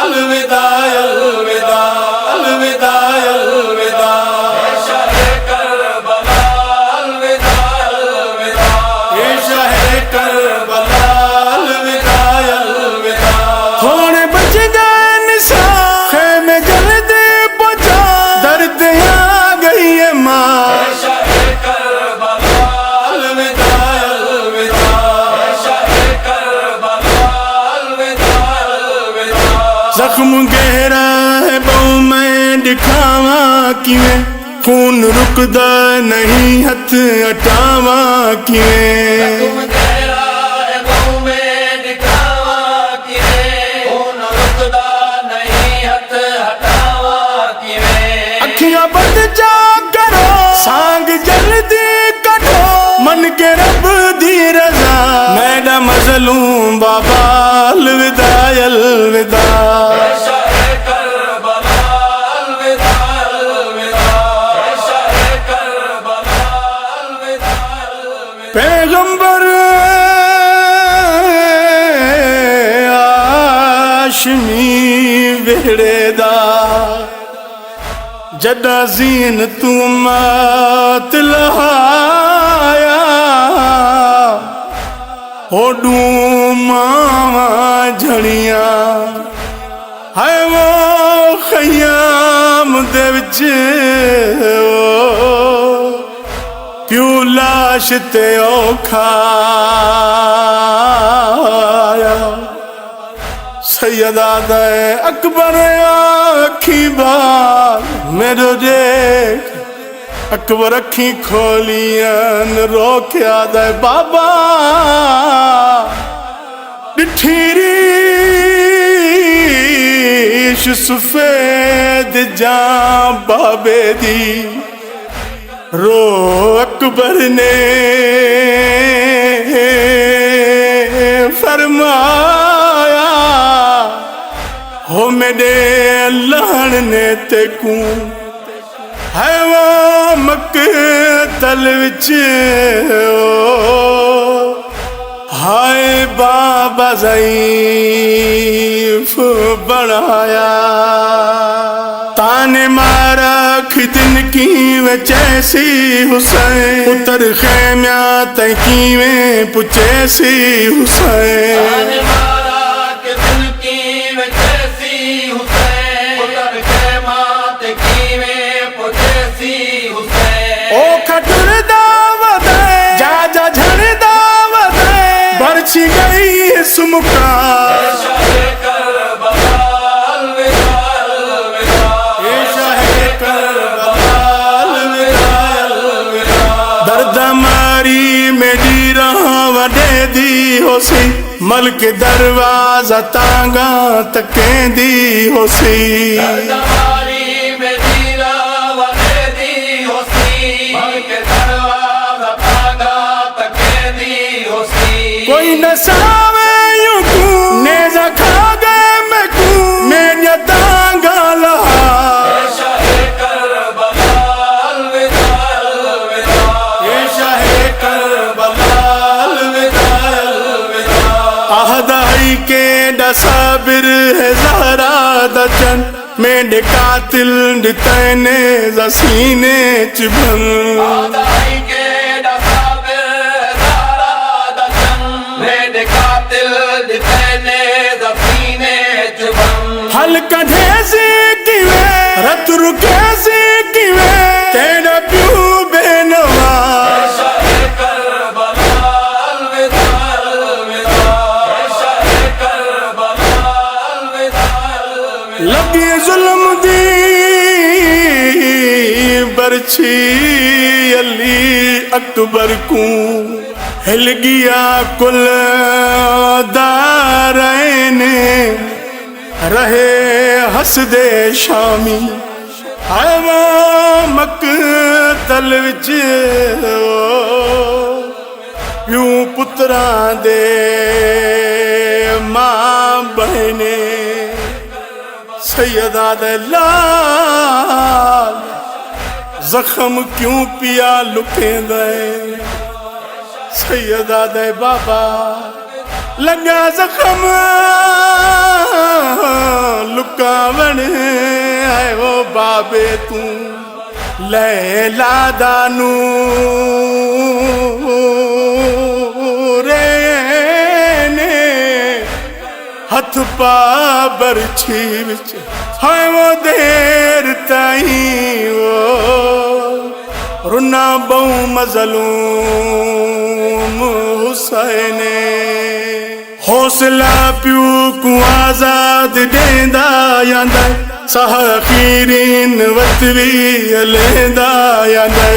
الوداع الوداع الوداع الوداع اے شاہ کربلا الوداع الوداع اے شاہ کربلا الوداع الوداع تھوڑے بچ گئے نثار خیمے جلدی پہنچا درد آ گئی ہے ماں اے شاہ کربلا الوداع الوداع اے شاہ کربلا الوداع الوداع زخم گہرا ہے بہو میں دکھاواں کیویں خون رکدا نہیں ہتھ ہٹاواں کیویں تم تیرا ہے بہو میں دکھاوا کیویں خون رکدا نہیں ہتھ ہٹاوا کیویں اکھیاں بند جا کرو سانگ جلدی کٹو من کے رب دی رضا میڈا مظلوم بابا الوداع الوداع اے شاہ کربلا الوداع الوداع اے شاہ کربلا الوداع الوداع پیغمبر ہاشمی ویڑے دا جڈا زین تو مات لہایا ہوڈوں ماواں جھڑیاں ہے وہ خیام دے وچ پیو لاش تے اوکھایا سیدہ دے اکبر آکھی بار میرے دیکھ اکبر اکھی کھولیاں روکیا دے بابا ڈٹھیری سفید جاں بابے دی رو اکبر نے فرمایا ہو میرے لہنے تے کوں ہے وہ مقتل وچ ہائے بابا ضعیف بنایا تانے مارا کھدن کیویں چیسی حسین اتر خیمیاں تے کیویں پچیسی حسین مارا کہ دل کی وجیسی حسین اتر خیمات کیویں پجیسی حسین او کھٹر دعوت ہے جا جا جھڑ دعوت ہے برچ گئی اس مکان شاہ کربلا الوداع الوداع اے شاہ کربلا الوداع الوداع درد ماری میری راہ وڈے دی ہو سی ملک دروازہ تانگاں تکیں دی ہو سی ہماری میں دیرا وے دی ہوسی ملک دروازہ تاگا تکے دی ہوسی کوئی نہ ساوے یوں کوں نیزہ کھا گئے میں کوں میرا تانگا لہا شاہ کربلا الوداع الوداع اے شاہ کربلا الوداع الوداع آہدائی کے ڈسابر ہے زہرا دچن میرے قاتل ڈتینے زسینے چبھن آدائی کے ڈسابر زہرا دچن میرے قاتل دتینے زفینے چبھن ہلکا ڈھیسی کیویں رت رکیسی کیویں تیرا پیو بے نوا شاہ کربلا الوداع الوداع شاہ کربلا الوداع الوداع لگی ظلم دی برچھی علی اکبر کو ہل گیا کل دارین رہے حسد شامی ہے وہ مقتل وچ پیوں پتراں دے ماں بہنے سیدہ دے لال زخم کیوں پیا لکیں دے سیدہ دے بابا لگا زخم لکاون ہے وہ بابے تو لیلا دا نور نے ہتھ پا برچھی وچ ہے وہ دیر تائیں وہ رنا بہو مظلوم حسین حوصلہ پیو کو آزاد دیندا یاندا سہ خیرین وطوی علیندہ یاندا